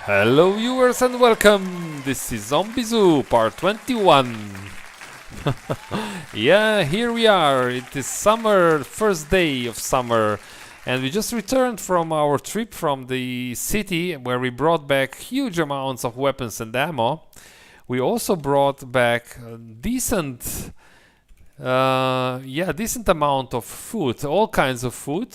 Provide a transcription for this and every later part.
Hello viewers and welcome! This is Zombie Zoo part 21. Yeah, here we are. It is summer, first day of summer, and we just returned from our trip from the city where we brought back huge amounts of weapons and ammo. We also brought back a decent amount of food, all kinds of food.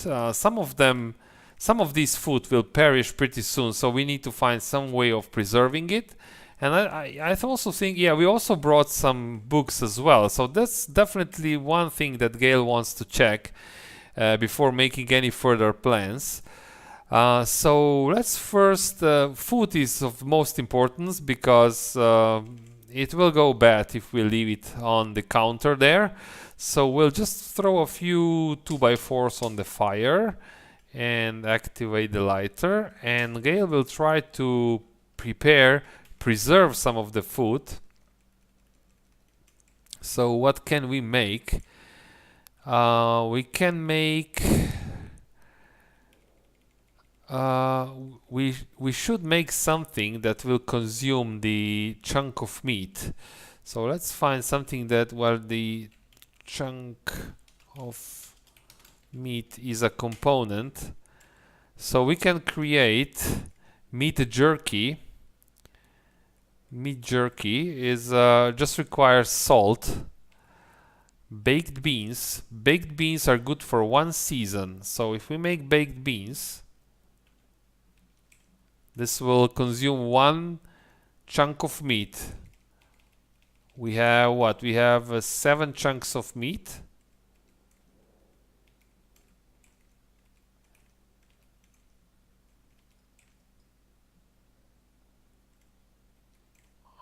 Some of these food will perish pretty soon, so we need to find some way of preserving it. And I also think, yeah, we also brought some books as well. So that's definitely one thing that Gale wants to check before making any further plans. So let's first, food is of most importance because it will go bad if we leave it on the counter there. So we'll just throw a few 2x4s on the fire and activate the lighter, and Gale will try to preserve some of the food. So what can we make? We can make we should make something that will consume the chunk of meat. So let's find something that, well, the chunk of meat is a component, so we can create meat jerky. Meat jerky is just requires salt. Baked beans are good for 1 season, so if we make baked beans, this will consume 1 chunk of meat. We have what? We have 7 chunks of meat.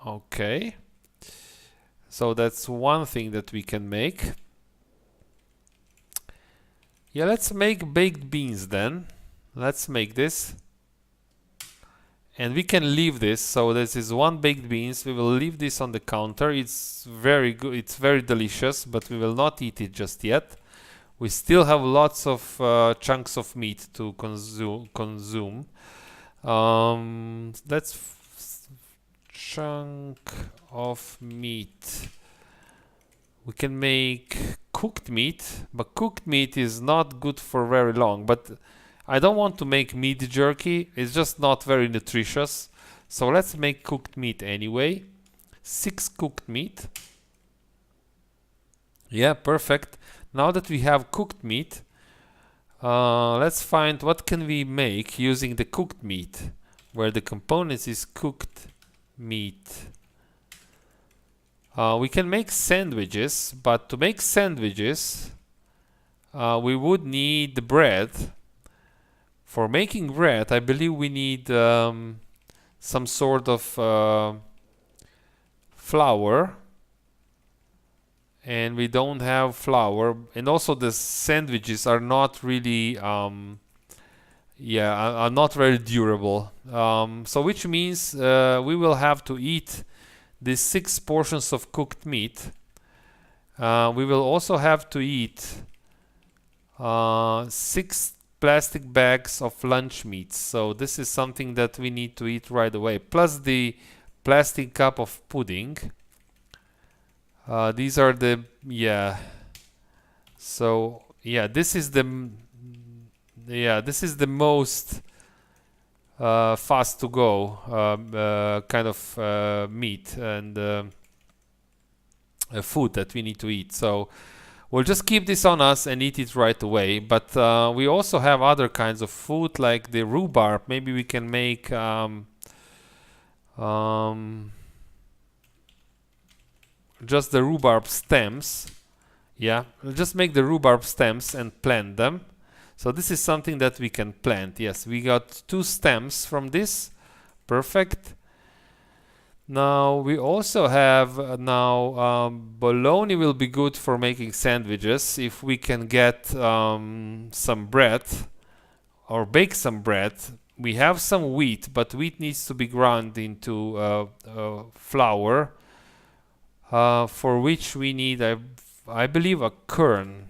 Okay, so that's one thing that we can make. Yeah, let's make baked beans then. Let's make this. And we can leave this, so this is 1 baked beans. We will leave this on the counter. It's very good, it's very delicious, but we will not eat it just yet. We still have lots of chunks of meat to consume. Let's chunk of meat. We can make cooked meat, but cooked meat is not good for very long. But I don't want to make meat jerky, it's just not very nutritious. So let's make cooked meat anyway. 6 cooked meat. Yeah, perfect. Now that we have cooked meat, let's find what can we make using the cooked meat, where the components is cooked meat. We can make sandwiches, but to make sandwiches we would need the bread. For making bread, I believe we need some sort of flour, and we don't have flour, and also the sandwiches are not really are not very durable. So which means we will have to eat these 6 portions of cooked meat. We will also have to eat 6 plastic bags of lunch meat. So this is something that we need to eat right away, plus the plastic cup of pudding. These are the, so yeah, this is the most fast to go kind of meat and food that we need to eat. So we'll just keep this on us and eat it right away. But we also have other kinds of food, like the rhubarb. Maybe we can make just the rhubarb stems. Yeah, we'll just make the rhubarb stems and plant them. So this is something that we can plant. Yes, we got 2 stems from this. Perfect. Now we also have bologna will be good for making sandwiches if we can get some bread or bake some bread. We have some wheat, but wheat needs to be ground into flour, for which we need, I believe, a kernel.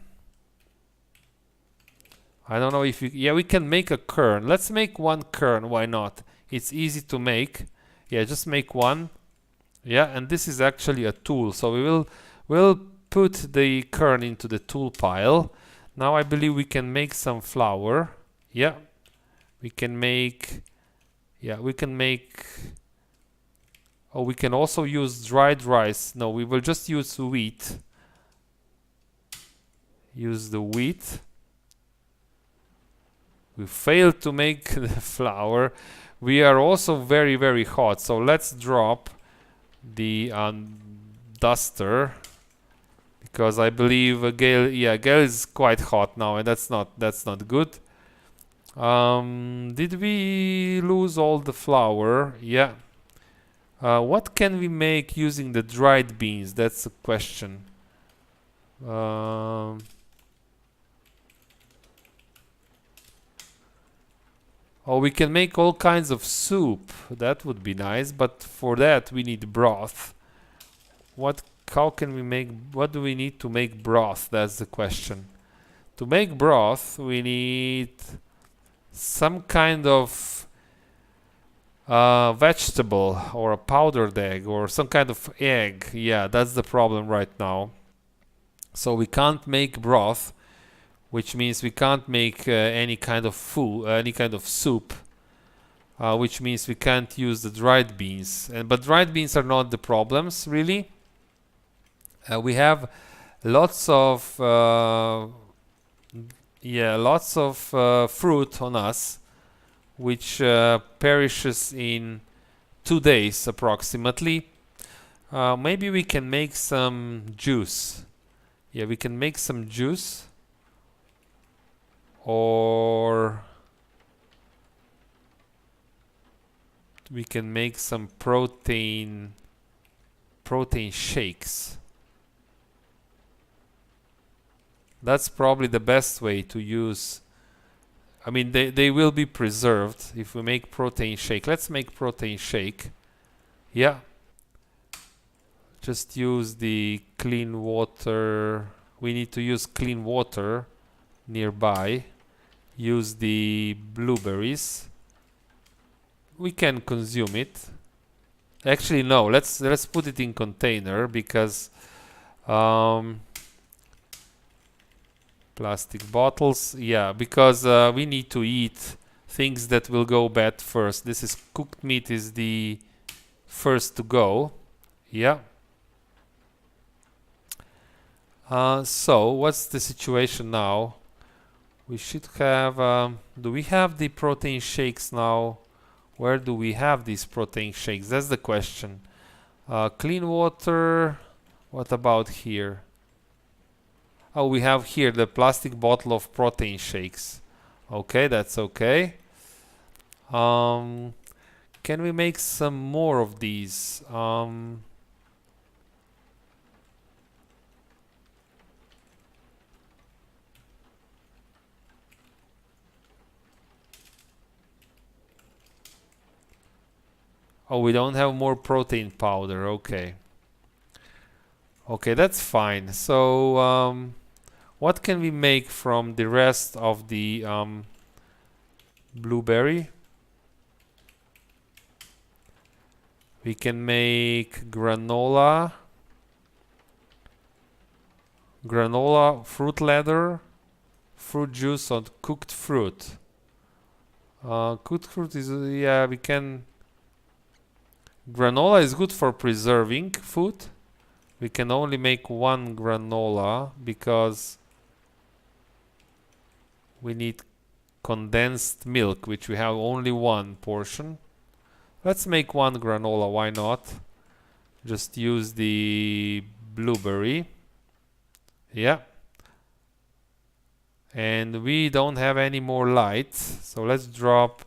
I don't know if we can make a kernel. Let's make 1 kernel, why not? It's easy to make. Yeah, just make one. Yeah, and this is actually a tool, so we'll put the kern into the tool pile. Now I believe we can make some flour. Yeah, we can make. Yeah, we can make. Oh, we can also use dried rice. No, we will just use wheat. Use the wheat. We failed to make the flour. We are also very, very hot. So let's drop the duster, because I believe Gale. Yeah, Gale is quite hot now, and that's not good. Did we lose all the flour? Yeah. What can we make using the dried beans? That's a question. Oh, we can make all kinds of soup. That would be nice, but for that we need broth. How can we make? What do we need to make broth? That's the question. To make broth, we need some kind of vegetable or a powdered egg or some kind of egg. Yeah, that's the problem right now. So we can't make broth, which means we can't make any kind of food, any kind of soup, which means we can't use the dried beans. But dried beans are not the problems, really. We have lots of fruit on us, which perishes in 2 days approximately. Maybe we can make some juice. Yeah, we can make some juice, or we can make some protein shakes. That's probably the best way to use. I mean, they will be preserved if we make protein shake. Let's make protein shake. Yeah. Just use the clean water. We need to use clean water nearby. Use the blueberries. We can consume it. Actually, no. Let's put it in container, because plastic bottles. Yeah, because we need to eat things that will go bad first. This is cooked meat is the first to go. Yeah. So what's the situation now? We should have. Do we have the protein shakes now? Where do we have these protein shakes? That's the question. Clean water. What about here? Oh, we have here the plastic bottle of protein shakes. Okay, that's okay. Can we make some more of these? Oh, we don't have more protein powder. Okay. Okay, that's fine. So, what can we make from the rest of the blueberry? We can make granola, fruit leather, fruit juice, or cooked fruit. Cooked fruit is, yeah, we can. Granola is good for preserving food. We can only make one granola because we need condensed milk, which we have only one portion. Let's make one granola, why not? Just use the blueberry. Yeah. And we don't have any more light, so let's drop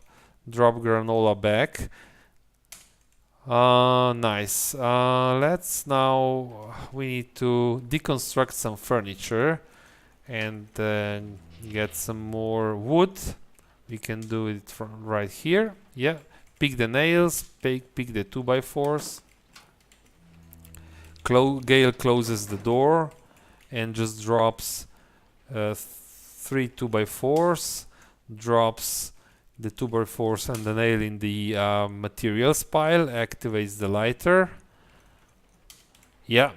granola back. Nice. Let's now, we need to deconstruct some furniture and get some more wood. We can do it from right here. Yeah. Pick the nails, pick the 2x4s. Gale closes the door and just drops 3 2x4s, drops the 2x4s and the nail in the materials pile, activates the lighter. Yeah,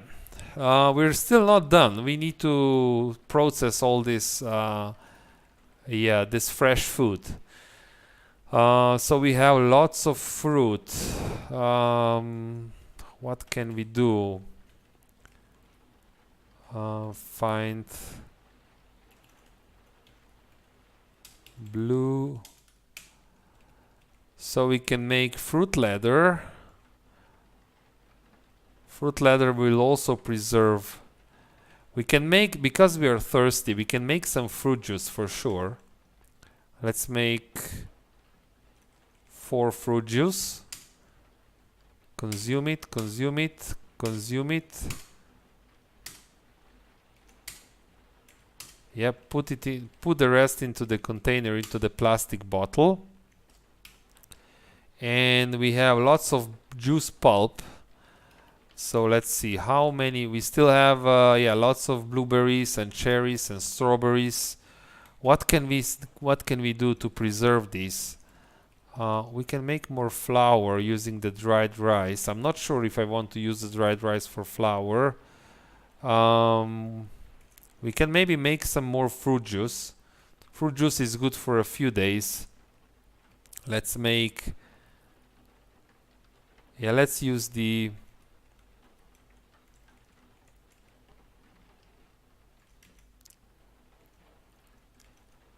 we're still not done. We need to process all this, this fresh food. So we have lots of fruit. What can we do? Find blue. So we can make fruit leather. Fruit leather will also preserve. We can make, because we are thirsty, we can make some fruit juice for sure. Let's make 4 fruit juice. Consume it, consume it, consume it. Yep, put the rest into the container, into the plastic bottle. And we have lots of juice pulp. So let's see how many. We still have lots of blueberries and cherries and strawberries. What can we do to preserve these? We can make more flour using the dried rice. I'm not sure if I want to use the dried rice for flour. We can maybe make some more fruit juice. Fruit juice is good for a few days. Let's make. Yeah, let's use the.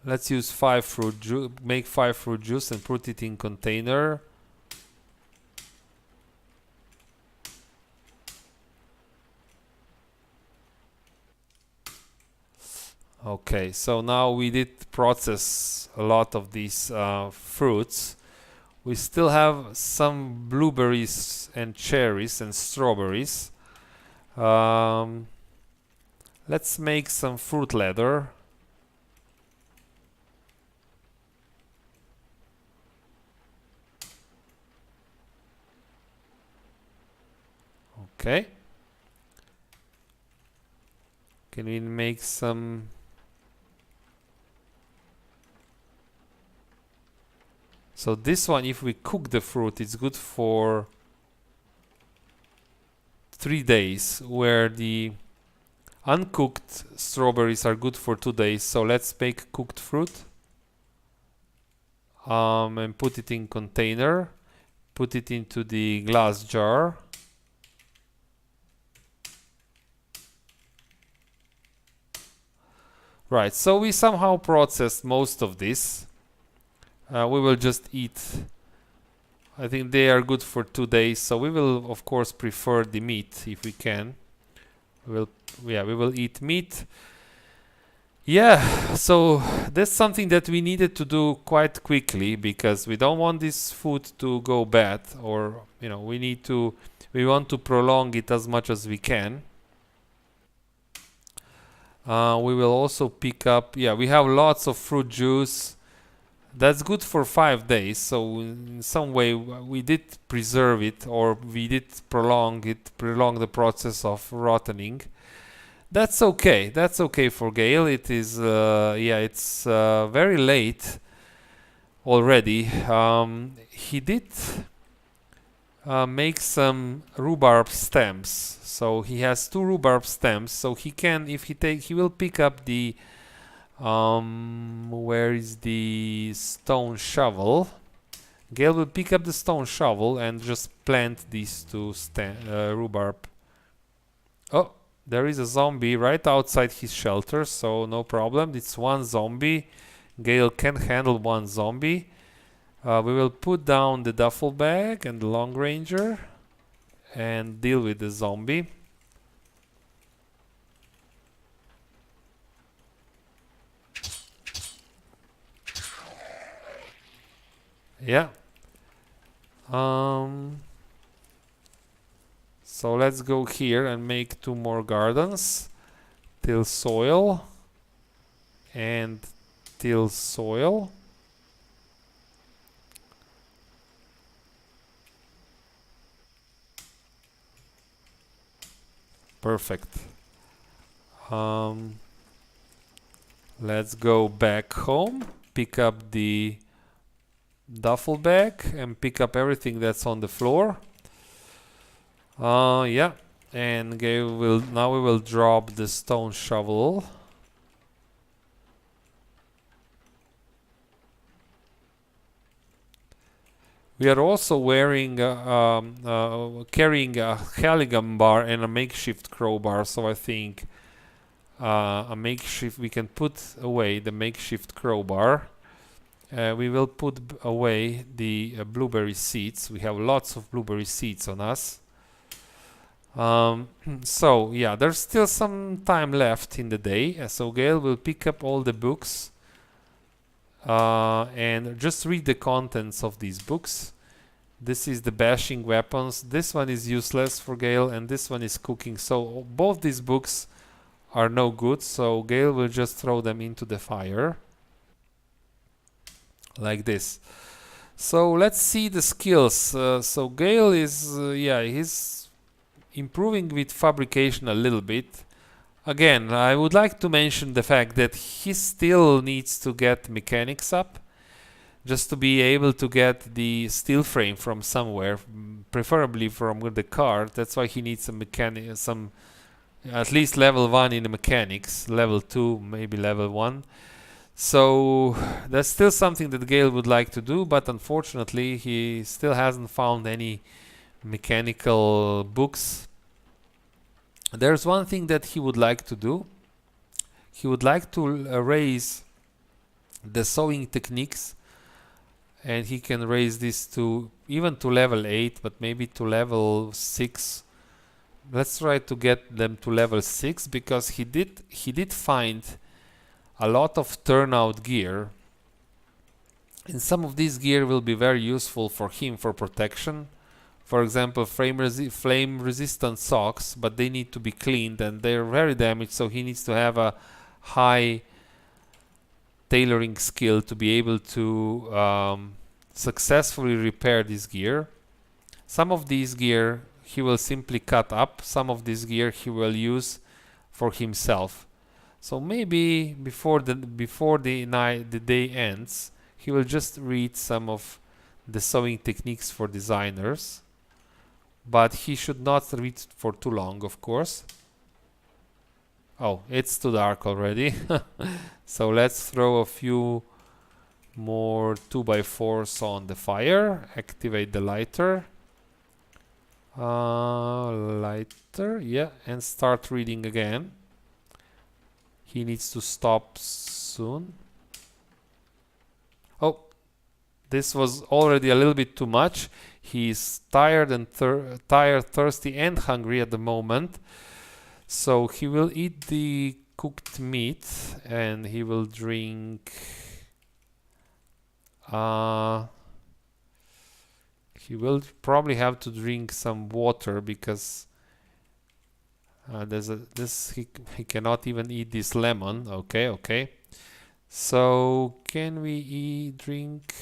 Let's use 5 fruit juice. Make 5 fruit juice and put it in container. Okay, so now we did process a lot of these fruits. We still have some blueberries and cherries and strawberries. Let's make some fruit leather. Okay. Can we make some? So this one, if we cook the fruit, it's good for 3 days, where the uncooked strawberries are good for 2 days. So let's make cooked fruit. And put it in container. Put it into the glass jar. Right, so we somehow processed most of this. We will just eat. I think they are good for 2 days, so we will of course prefer the meat if we can. We will eat meat. Yeah, so that's something that we needed to do quite quickly, because we don't want this food to go bad, or we want to prolong it as much as we can. We will also pick up, we have lots of fruit juice. That's good for 5 days, so in some way we did preserve it, or we did prolong the process of rottening. That's okay for Gale. It is, it's very late already. He did make some rhubarb stems. So he has 2 rhubarb stems, so he can, he will pick up the, where is the stone shovel? Gale will pick up the stone shovel and just plant these 2 rhubarb. Oh, there is a zombie right outside his shelter, so no problem. It's 1 zombie. Gale can handle 1 zombie. We will put down the duffel bag and the long ranger and deal with the zombie. Yeah. So let's go here and make 2 more gardens. Till soil and till soil. Perfect. Let's go back home, pick up the duffel bag and pick up everything that's on the floor. Yeah, and now we will drop the stone shovel. We are also carrying a helium bar and a makeshift crowbar, so I think we can put away the makeshift crowbar. We will put away the blueberry seeds. We have lots of blueberry seeds on us. So yeah, there's still some time left in the day. So Gale will pick up all the books and just read the contents of these books. This is the bashing weapons. This one is useless for Gale, and this one is cooking. So both these books are no good. So Gale will just throw them into the fire like this. So let's see the skills. So Gale is he's improving with fabrication a little bit. Again, I would like to mention the fact that he still needs to get mechanics up, just to be able to get the steel frame from somewhere, preferably from the car. That's why he needs some at least level 1 in the mechanics, level 2, maybe level 1. So that's still something that Gale would like to do, but unfortunately he still hasn't found any mechanical books. There's one thing that he would like to do. He would like to raise the sewing techniques, and he can raise this to even to level 8, but maybe to level 6. Let's try to get them to level 6, because he did find a lot of turnout gear, and some of this gear will be very useful for him for protection. For example, flame resistant socks, but they need to be cleaned and they're very damaged, so he needs to have a high tailoring skill to be able to successfully repair this gear. Some of these gear he will simply cut up, some of this gear he will use for himself. So maybe before the day ends, he will just read some of the sewing techniques for designers, but he should not read for too long, of course. Oh, it's too dark already. So let's throw a few more 2x4s on the fire. Activate the lighter. Yeah, and start reading again. He needs to stop soon. Oh, this was already a little bit too much. He's tired and thirsty and hungry at the moment. So he will eat the cooked meat and he will drink. He will probably have to drink some water, because he cannot even eat this lemon. Okay. So can we drink?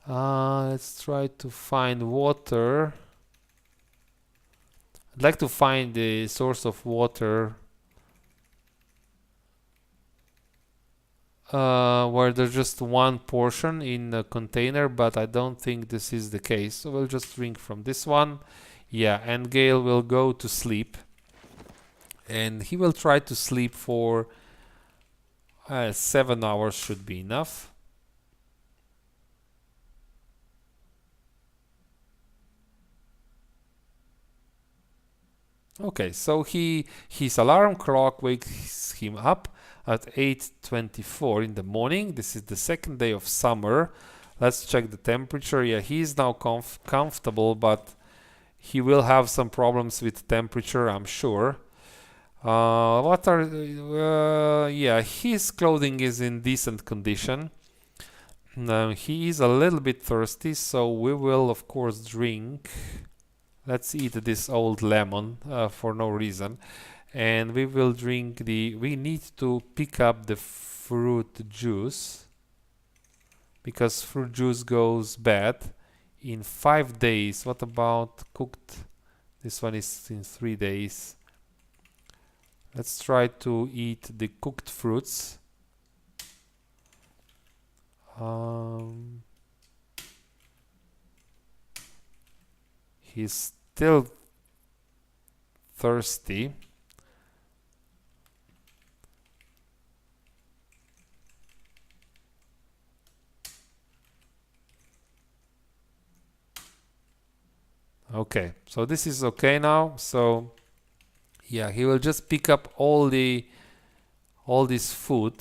Let's try to find water. I'd like to find the source of water where there's just one portion in a container, but I don't think this is the case. So we'll just drink from this one. Yeah, and Gale will go to sleep. And he will try to sleep for 7 hours should be enough. Okay, so his alarm clock wakes him up at 8:24 in the morning. This is the second day of summer. Let's check the temperature. Yeah, he is now comfortable, but he will have some problems with temperature, I'm sure. Yeah, his clothing is in decent condition. He is a little bit thirsty, so we will of course drink. Let's eat this old lemon for no reason. And we will drink we need to pick up the fruit juice, because fruit juice goes bad in 5 days. What about cooked? This one is in 3 days. Let's try to eat the cooked fruits. Um, he's still thirsty. Okay, so this is okay now. So yeah, he will just pick up all this food.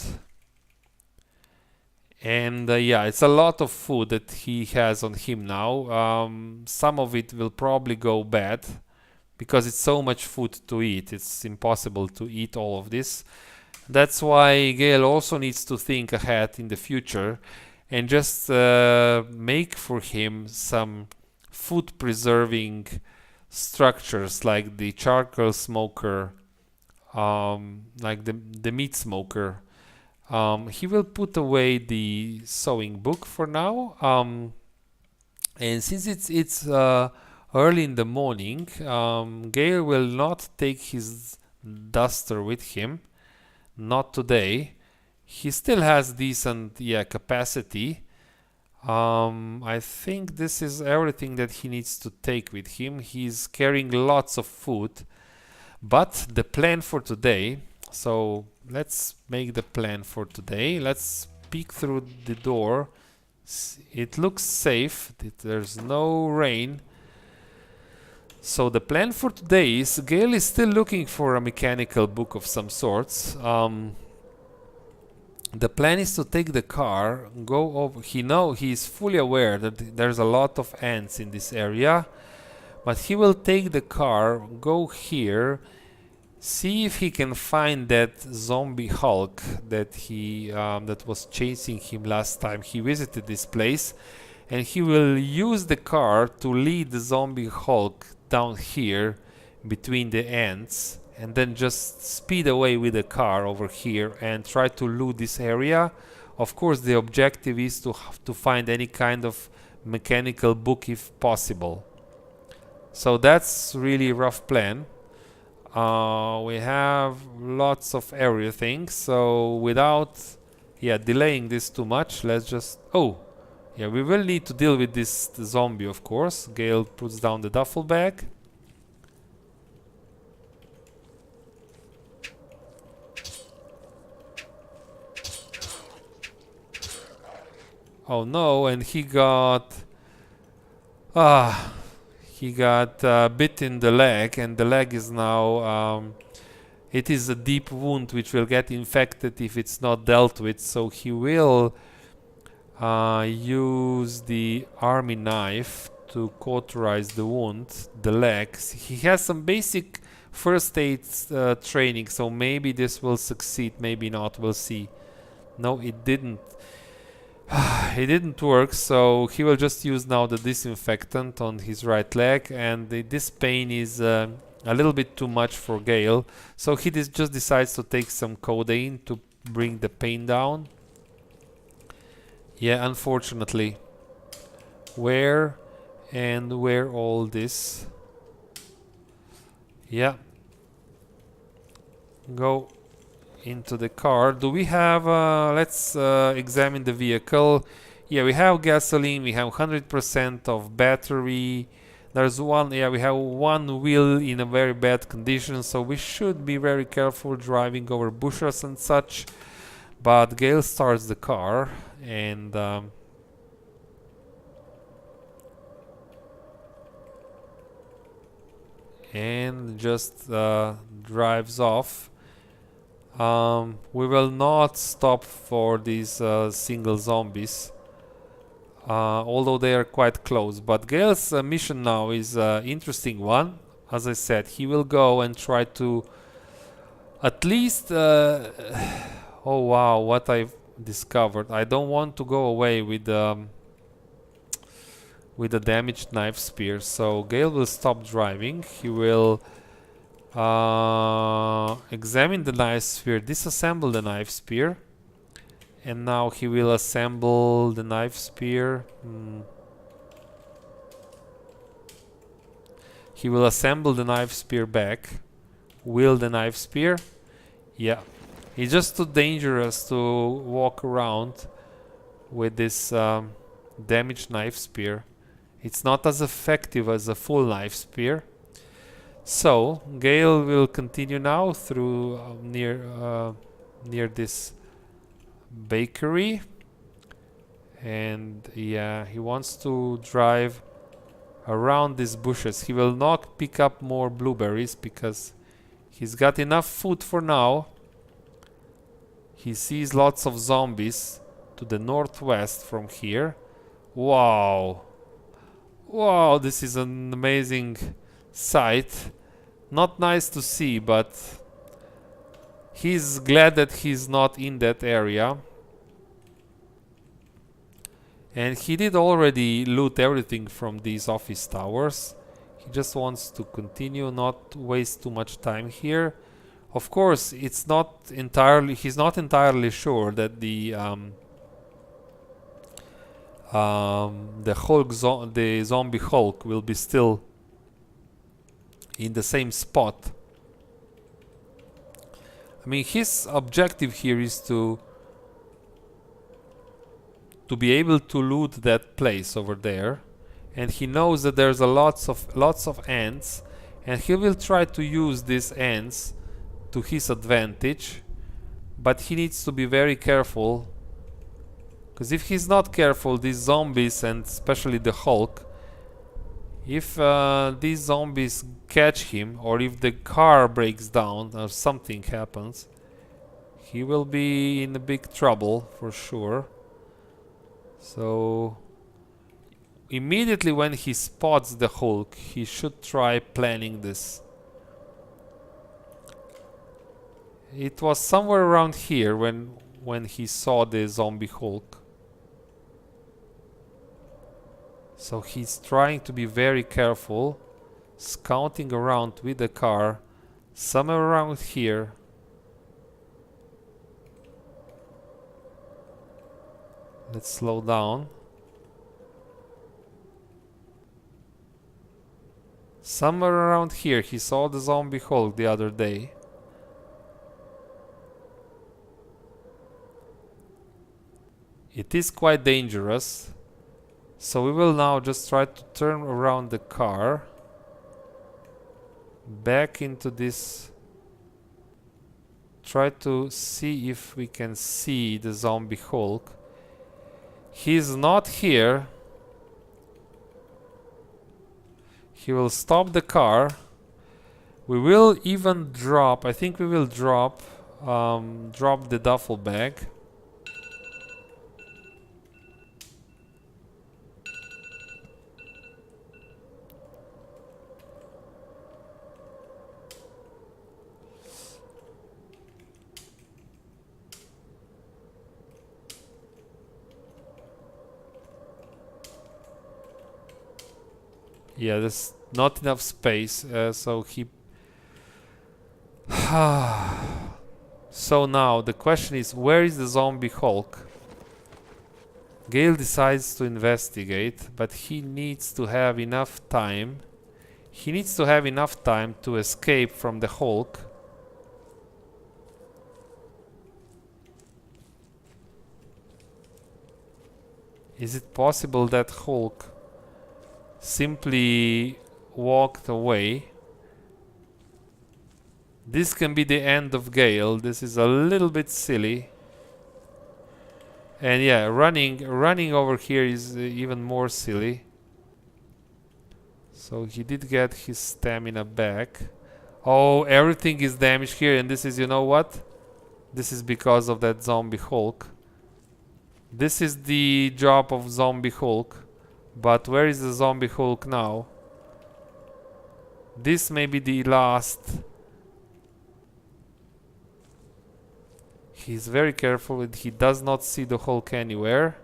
And yeah, it's a lot of food that he has on him now. Some of it will probably go bad because it's so much food to eat. It's impossible to eat all of this. That's why Gale also needs to think ahead in the future and just make for him some food preserving structures like the charcoal smoker, like the meat smoker. He will put away the sewing book for now. And since it's early in the morning, Gale will not take his duster with him. Not today. He still has decent capacity. I think this is everything that he needs to take with him. He's carrying lots of food. But the plan for today, so let's make the plan for today. Let's peek through the door. It looks safe. There's no rain. So the plan for today is Gale is still looking for a mechanical book of some sorts. The plan is to take the car, go over. He's fully aware that there's a lot of ants in this area, but he will take the car, go here, see if he can find that zombie Hulk that that was chasing him last time he visited this place, and he will use the car to lead the zombie Hulk down here between the ants, and then just speed away with the car over here and try to loot this area. Of course, the objective is to find any kind of mechanical book if possible. So that's really a rough plan. We have lots of everything, so without delaying this too much, let's just... we will need to deal with this zombie, of course. Gale puts down the duffel bag. Oh no, and he got bit in the leg, and the leg is now it is a deep wound which will get infected if it's not dealt with, so he will use the army knife to cauterize the wound, the legs. He has some basic first aid training, so maybe this will succeed, maybe not, we'll see. No, it didn't. It didn't work, so he will just use now the disinfectant on his right leg, and this pain is a little bit too much for Gale, so he just decides to take some codeine to bring the pain down. Yeah, unfortunately. Where all this? Yeah. Go into the car. Do we have let's examine the vehicle. Yeah, we have gasoline, we have 100% of battery. There's one, we have one wheel in a very bad condition, so we should be very careful driving over bushes and such. But Gale starts the car and just drives off. We will not stop for these single zombies, although they are quite close. But Gale's mission now is an interesting one. As I said, he will go and try to at least... oh wow, what I've discovered. I don't want to go away with the damaged knife spear, so Gale will stop driving. He will examine the knife spear, disassemble the knife spear, and now he will assemble the knife spear. He will assemble the knife spear back, wheel the knife spear. Yeah, it's just too dangerous to walk around with this damaged knife spear. It's not as effective as a full knife spear. So Gale will continue now through near this bakery, and yeah, he wants to drive around these bushes. He will not pick up more blueberries because he's got enough food for now. He sees lots of zombies to the northwest from here. Wow. Wow, this is an amazing sight. Not nice to see, but he's glad that he's not in that area. And he did already loot everything from these office towers. He just wants to continue, not waste too much time here. Of course, he's not entirely sure that the zombie Hulk will be still in the same spot. I mean, his objective here is to be able to loot that place over there, and he knows that there's lots of ants, and he will try to use these ants to his advantage, but he needs to be very careful, because if he's not careful, these zombies, and especially the Hulk, if these zombies catch him, or if the car breaks down or something happens, he will be in a big trouble for sure. So immediately when he spots the Hulk, he should try planning this. It was somewhere around here when he saw the zombie Hulk. So he's trying to be very careful, scouting around with the car, somewhere around here. Let's slow down. Somewhere around here, he saw the zombie Hulk the other day. It is quite dangerous. So we will now just try to turn around the car back into this. Try to see if we can see the zombie Hulk. He's not here. He will stop the car. We will even drop, I think we will drop the duffel bag. Yeah, there's not enough space, so he... So now the question is, where is the zombie Hulk? Gale decides to investigate, but he needs to have enough time. He needs to have enough time to escape from the Hulk. Is it possible that Hulk simply walked away? This can be the end of Gale. This is a little bit silly. And yeah, running over here is even more silly. So he did get his stamina back. Oh, everything is damaged here, and this is, you know what? This is because of that zombie Hulk. This is the job of zombie Hulk. But where is the zombie Hulk now? This may be the last. He's very careful and he does not see the Hulk anywhere.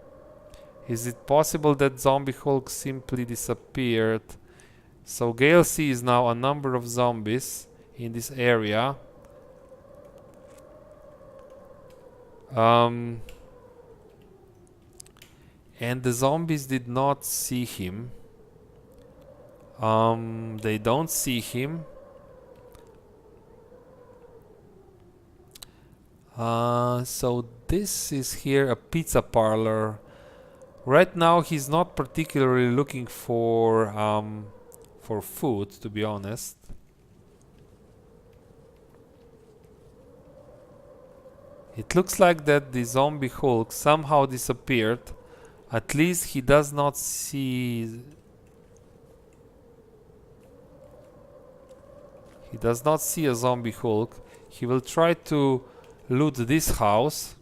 Is it possible that zombie Hulk simply disappeared? So Gale sees now a number of zombies in this area. And the zombies did not see him. They don't see him. So this is here a pizza parlor. Right now he's not particularly looking for food, to be honest. It looks like that the zombie Hulk somehow disappeared. At least he does not see... He does not see a zombie Hulk. He will try to loot this house.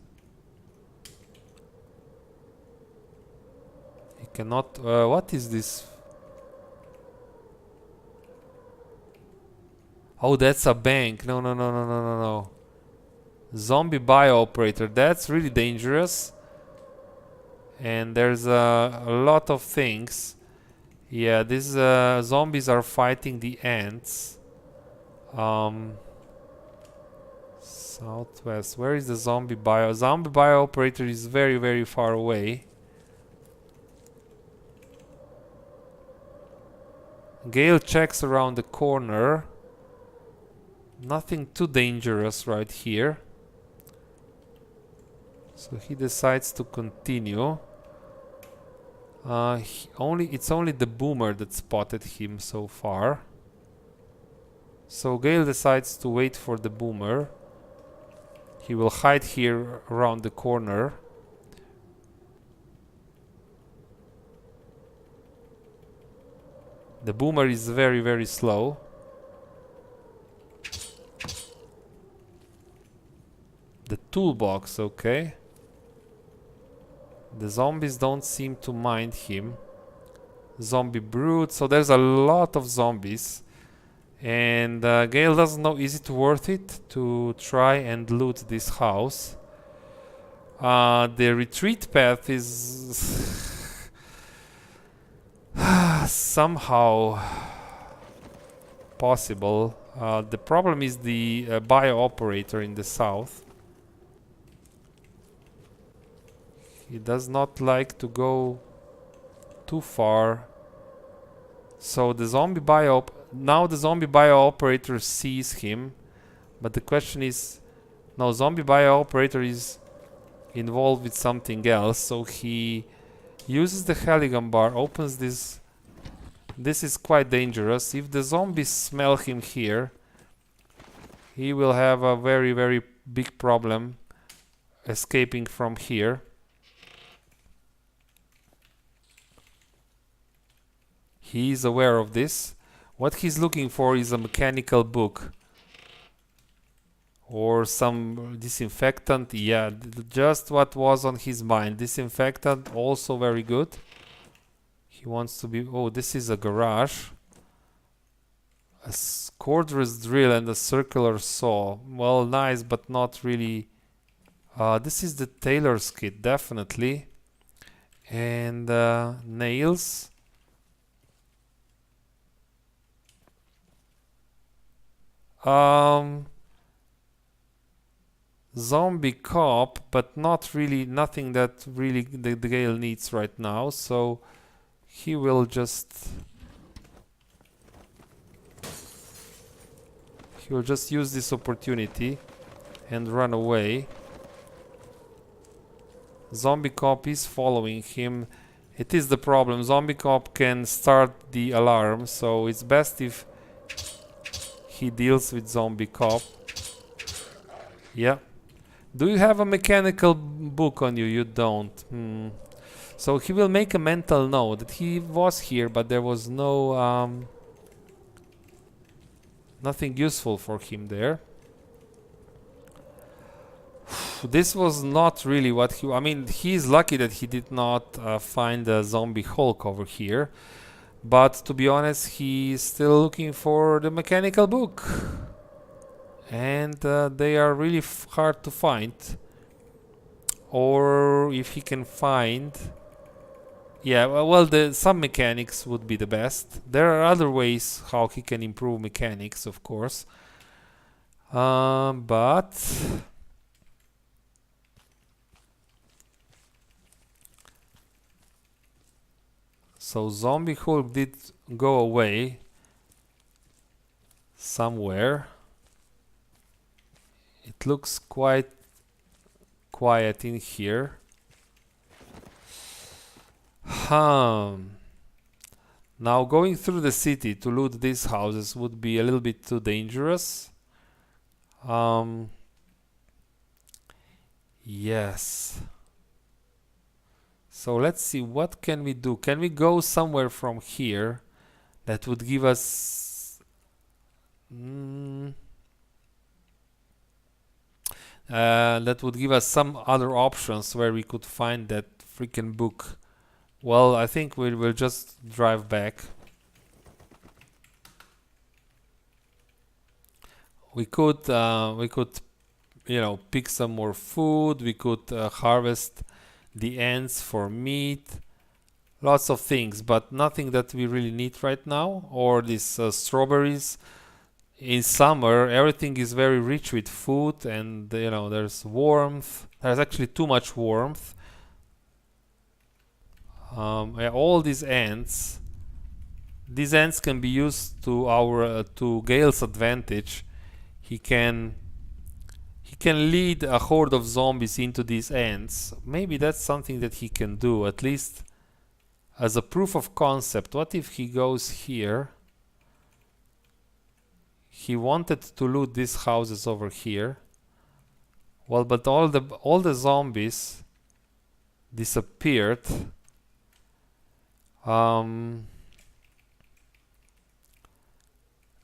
He cannot... what is this? Oh, that's a bank. No, no, no, no, no, no, no. Zombie bio operator. That's really dangerous. And there's a lot of things. Yeah, these zombies are fighting the ants. Southwest. Where is the zombie bio? Zombie bio operator is very, very far away. Gale checks around the corner. Nothing too dangerous right here. So he decides to continue. It's only the boomer that spotted him so far. So Gale decides to wait for the boomer. He will hide here around the corner. The boomer is very, very slow. The toolbox, okay. The zombies don't seem to mind him. Zombie brute, so there's a lot of zombies. And Gale doesn't know, is it worth it to try and loot this house? The retreat path is somehow possible. The problem is the bio operator in the south. He does not like to go too far. So the zombie bio now the zombie bio operator sees him, but the question is, no, zombie bio operator is involved with something else. So he uses the helium bar, opens this. This is quite dangerous. If the zombies smell him here, he will have a very, very big problem escaping from here. He is aware of this. What he's looking for is a mechanical book or some disinfectant. Yeah, just what was on his mind. Disinfectant, also very good. He wants to be... Oh, this is a garage. A cordless drill and a circular saw. Well, nice, but not really... this is the tailor's kit, definitely. And nails. Zombie cop, but not really, nothing that really the Gale needs right now, so he will just use this opportunity and run away. Zombie cop is following him. It is the problem. Zombie cop can start the alarm, so it's best if he deals with zombie cop. Yeah. Do you have a mechanical book on you? You don't. So he will make a mental note that he was here, but there was no nothing useful for him there. This was not really what he... I mean, he's lucky that he did not find a zombie Hulk over here. But to be honest, he's still looking for the mechanical book. And they are really hard to find. Or if he can find... Yeah, well, some mechanics would be the best. There are other ways how he can improve mechanics, of course. But... So Zombie Hulk did go away somewhere. It looks quite quiet in here. Now going through the city to loot these houses would be a little bit too dangerous. Yes. So let's see, what can we do? Can we go somewhere from here that would give us... that would give us some other options where we could find that freaking book. Well, I think we will just drive back. We could, you know, pick some more food. We could harvest the ants for meat. Lots of things, but nothing that we really need right now. Or these strawberries. In summer, everything is very rich with food, and you know, there's warmth. There's actually too much warmth. Yeah, all these ants can be used to our to Gale's advantage. He can lead a horde of zombies into these ants. Maybe that's something that he can do, at least as a proof of concept. What if he goes here? He wanted to loot these houses over here. Well, but all the zombies disappeared.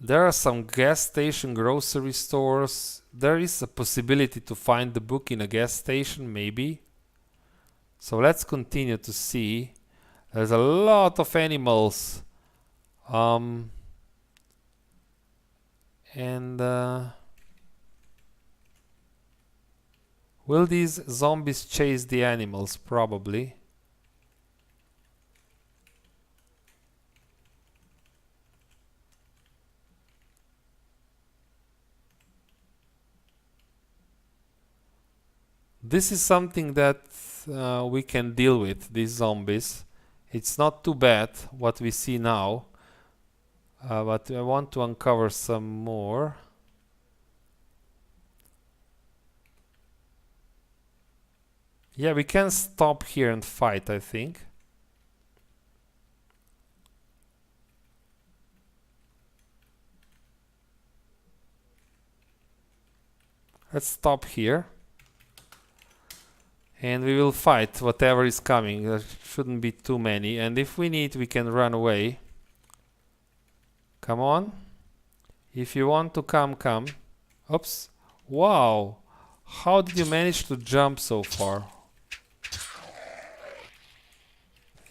There are some gas station, grocery stores. There is a possibility to find the book in a gas station, maybe. So let's continue to see. There's a lot of animals. Will these zombies chase the animals? Probably. This is something that we can deal with, these zombies. It's not too bad what we see now, but I want to uncover some more. Yeah, we can stop here and fight, I think. Let's stop here. And we will fight whatever is coming. There shouldn't be too many. And if we need, we can run away. Come on. If you want to come, come. Oops. Wow. How did you manage to jump so far?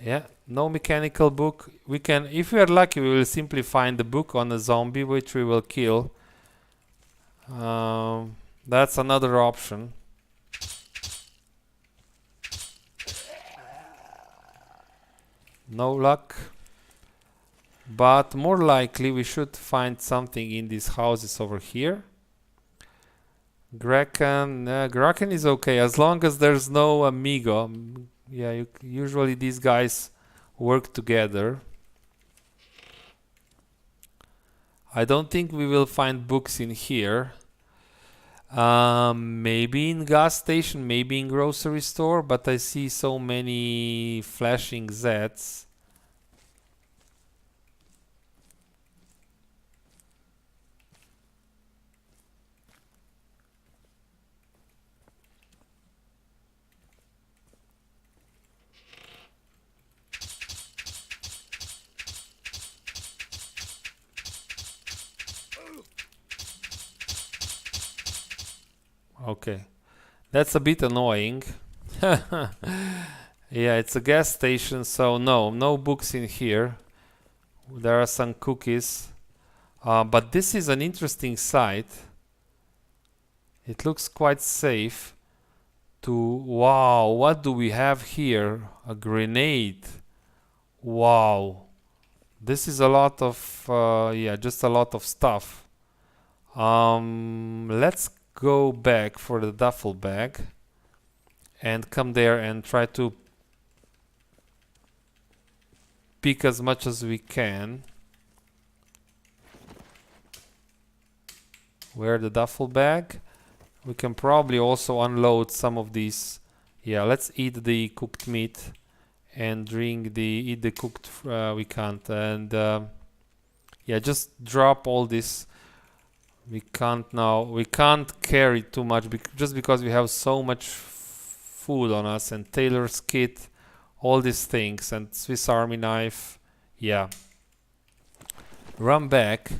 Yeah, no mechanical book. We can, if we are lucky, we will simply find the book on a zombie, which we will kill. That's another option. No luck. But more likely we should find something in these houses over here. Graken is okay as long as there's no amigo. Yeah, usually these guys work together. I don't think we will find books in here. Maybe in gas station, maybe in grocery store, but I see so many flashing Zs. Okay, that's a bit annoying. Yeah, it's a gas station, so no books in here. There are some cookies. But this is an interesting site. It looks quite safe. Wow, what do we have here? A grenade. Wow. This is a lot of, yeah, just a lot of stuff. Let's go back for the duffel bag and come there and try to pick as much as we can. Where the duffel bag? We can probably also unload some of these. Yeah, let's eat the cooked meat and drink the eat the cooked we can't. And yeah, just drop all this. We can't carry too much just because we have so much food on us, and tailor's kit, all these things, and Swiss Army knife. Yeah, run back.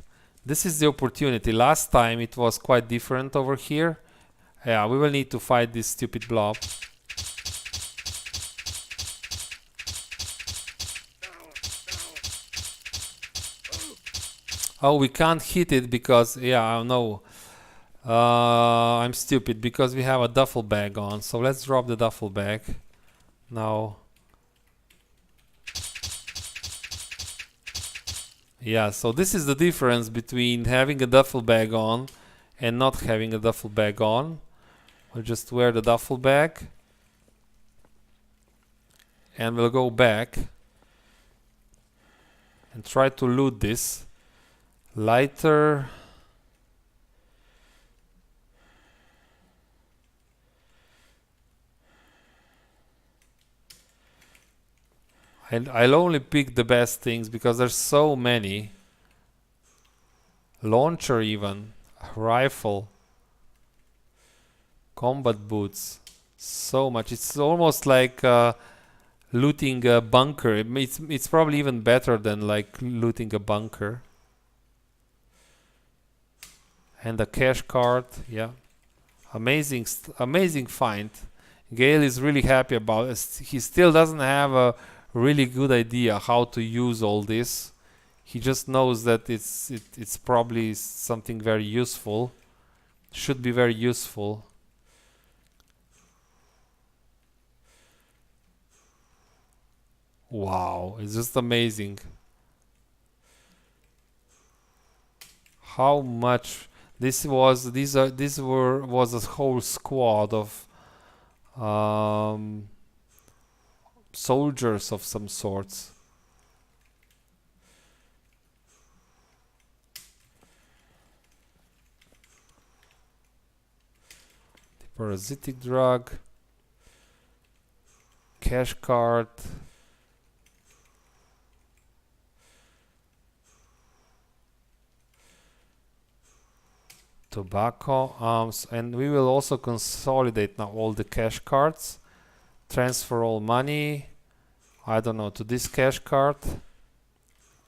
This is the opportunity. Last time it was quite different over here. Yeah, we will need to fight this stupid blob. Oh, we can't hit it because, yeah, I know. I'm stupid because we have a duffel bag on. So let's drop the duffel bag. Now. Yeah, so this is the difference between having a duffel bag on and not having a duffel bag on. We'll just wear the duffel bag. And we'll go back and try to loot this. Lighter. I'll only pick the best things because there's so many. Launcher even. Rifle. Combat boots. So much. It's almost like looting a bunker. It's probably even better than like looting a bunker. And a cash card. Yeah. Amazing find. Gale is really happy about it. He still doesn't have a really good idea how to use all this. He just knows that it's probably something very useful. Should be very useful. Wow, it's just amazing. How much this was was a whole squad of soldiers of some sorts. The parasitic drug, cash card, tobacco, arms, and we will also consolidate now all the cash cards. Transfer all money, I don't know, to this cash card.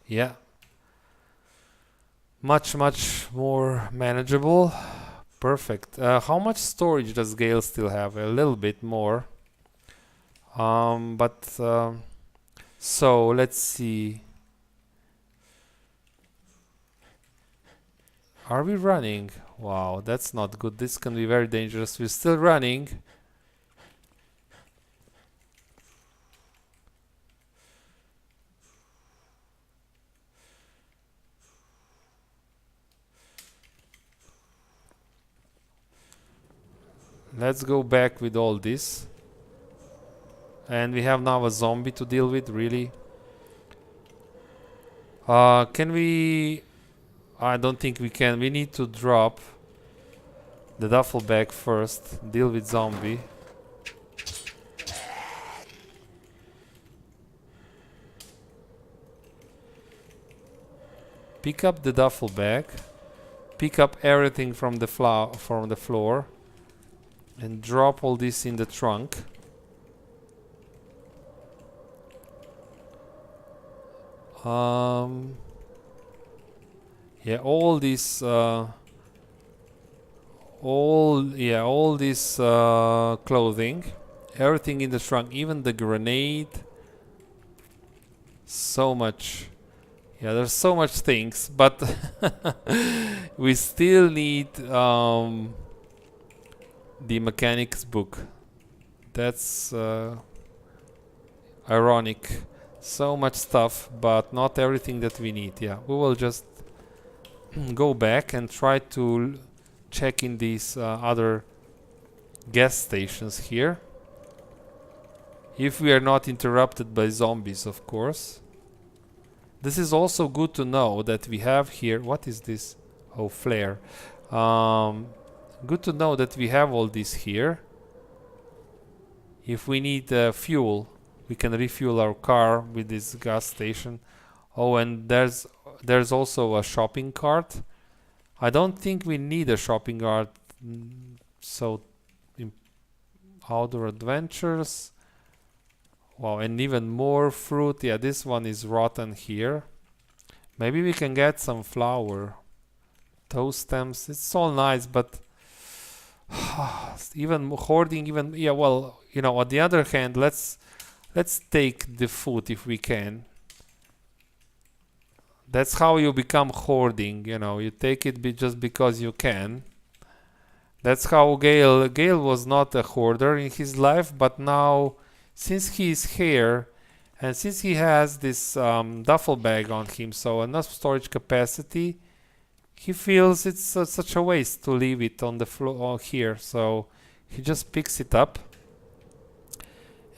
Yeah. Much more manageable. Perfect. How much storage does Gale still have? A little bit more. So let's see. Are we running? Wow, that's not good. This can be very dangerous. We're still running. Let's go back with all this. And we have now a zombie to deal with, really. Can we... I don't think we can. We need to drop the duffel bag first. Deal with zombie. Pick up the duffel bag. Pick up everything from the floor. And drop all this in the trunk. Yeah, all this clothing, everything in the trunk, even the grenade. So much. Yeah, there's so much things, but we still need the mechanics book. That's ironic. So much stuff, but not everything that we need. Yeah, we will just go back and try to check in these other gas stations here. If we are not interrupted by zombies, of course. This is also good to know that we have here... What is this? Oh, flare. Good to know that we have all this here. If we need fuel we can refuel our car with this gas station. Oh, and there's also a shopping cart. I don't think we need a shopping cart. So outdoor adventures. Wow, and even more fruit. Yeah, this one is rotten here. Maybe we can get some flour. Toast stems. It's all nice, but even hoarding, even yeah. Well, you know, on the other hand, let's take the food if we can. That's how you become hoarding. You know, you take it just because you can. That's how Gale was not a hoarder in his life, but now, since he is here, and since he has this duffel bag on him, so enough storage capacity, he feels it's such a waste to leave it on the floor here. So he just picks it up.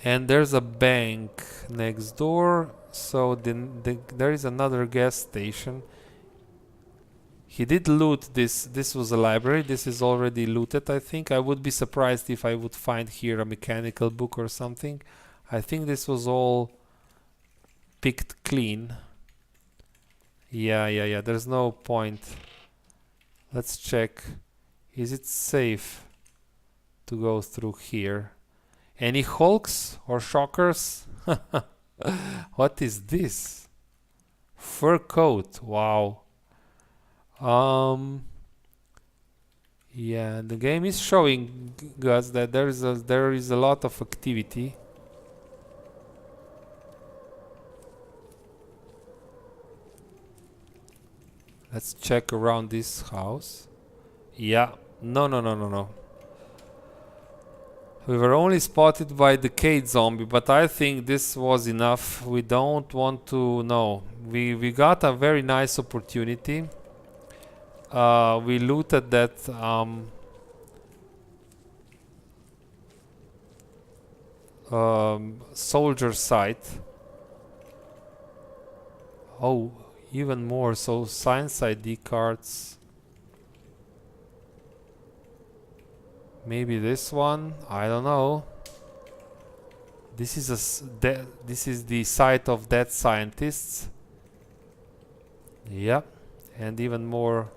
And there's a bank next door, so there is another gas station. He did loot this. This was a library. This is already looted, I think. I would be surprised if I would find here a mechanical book or something. I think this was all picked clean. Yeah. There's no point. Let's check. Is it safe to go through here? Any hulks or shockers? What is this? Fur coat. Wow. Yeah, the game is showing us that there is a lot of activity. Let's check around this house. Yeah, no. We were only spotted by the Cade zombie, but I think this was enough. We don't want to know. We got a very nice opportunity. We looted that soldier site. Oh, even more. So science ID cards. Maybe this one. I don't know. This is this is the site of dead scientists. Yep, and even more.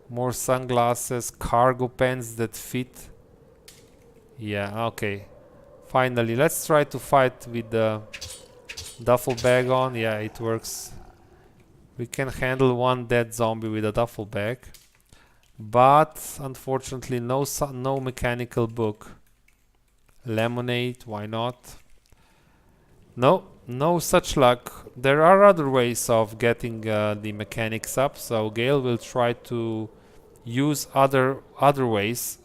More sunglasses, cargo pants that fit. Yeah, okay. Finally, let's try to fight with the duffel bag on. Yeah, it works. We can handle one dead zombie with a duffel bag. But, unfortunately, no mechanical book. Lemonade, why not? No such luck. There are other ways of getting the mechanics up, so Gale will try to use other ways.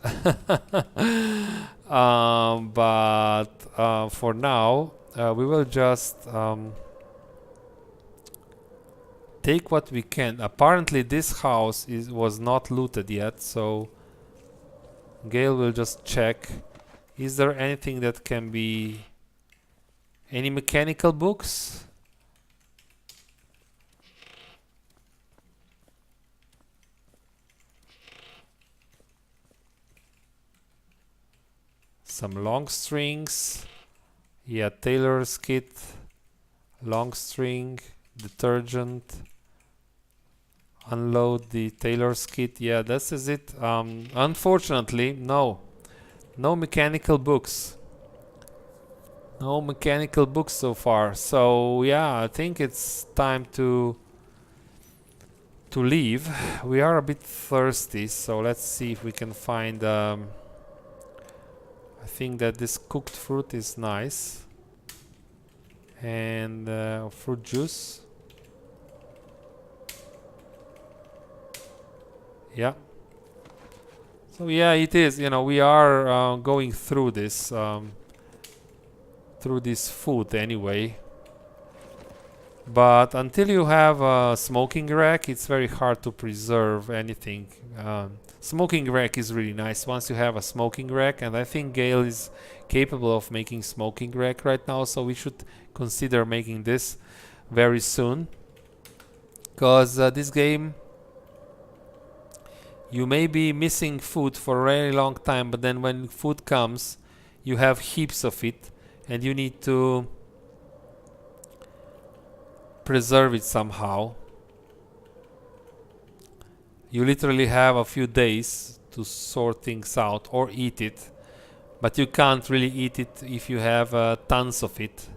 But for now, we will just take what we can. Apparently, this house was not looted yet, so Gale will just check. Is there anything that can be... Any mechanical books? Some long strings. Yeah, tailor's kit. Long string. Detergent. Unload the tailor's kit. Yeah, this is it. Unfortunately, no mechanical books. No mechanical books so far. So yeah, I think it's time to leave. We are a bit thirsty, so let's see if we can find I think that this cooked fruit is nice. And fruit juice. Yeah. So yeah, it is. You know, we are going through this food anyway. But until you have a smoking rack, it's very hard to preserve anything. Smoking rack is really nice once you have a smoking rack, and I think Gale is capable of making smoking rack right now, so we should consider making this very soon. Because this game You may be missing food for a very long time, but then when food comes, you have heaps of it, and you need to preserve it somehow. You literally have a few days to sort things out or eat it, but you can't really eat it if you have tons of it.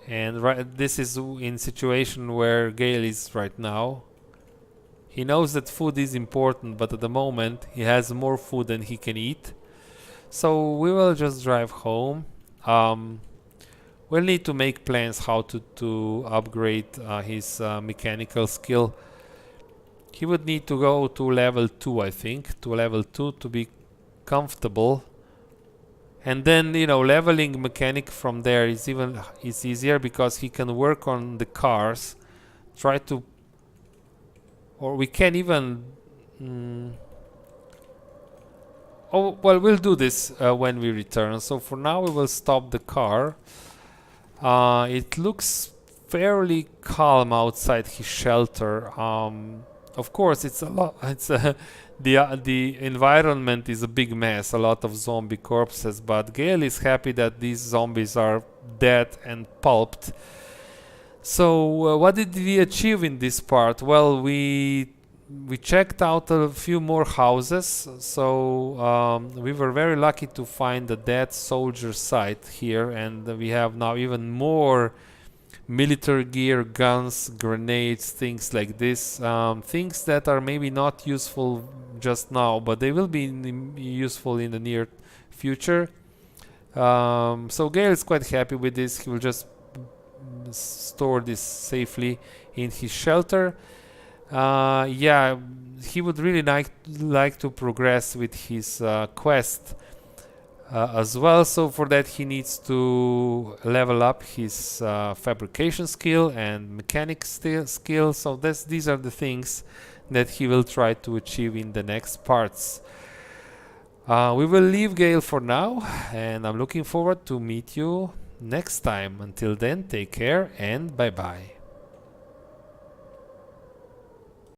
And this is in situation where Gale is right now. He knows that food is important, but at the moment he has more food than he can eat. So we will just drive home. We'll need to make plans how to upgrade his mechanical skill. He would need to go to level 2, I think, to level 2 to be comfortable. And then, you know, leveling mechanic from there is easier because he can work on the cars, try to, or we can even, oh, well, we'll do this when we return. So for now we will stop the car. It looks fairly calm outside his shelter. Of course, it's a lot. The environment is a big mess. A lot of zombie corpses, but Gale is happy that these zombies are dead and pulped. So what did we achieve in this part? Well, we checked out a few more houses. So we were very lucky to find a dead soldier site here, and we have now even more military gear, guns, grenades, things like this. Things that are maybe not useful just now, but they will be useful in the near future. So Gale is quite happy with this. He will just store this safely in his shelter. Yeah, he would really like to progress with his quest as well. So for that he needs to level up his fabrication skill and mechanic skill. So these are the things that he will try to achieve in the next parts. We will leave Gale for now, and I'm looking forward to meet you next time. Until then, take care and bye bye.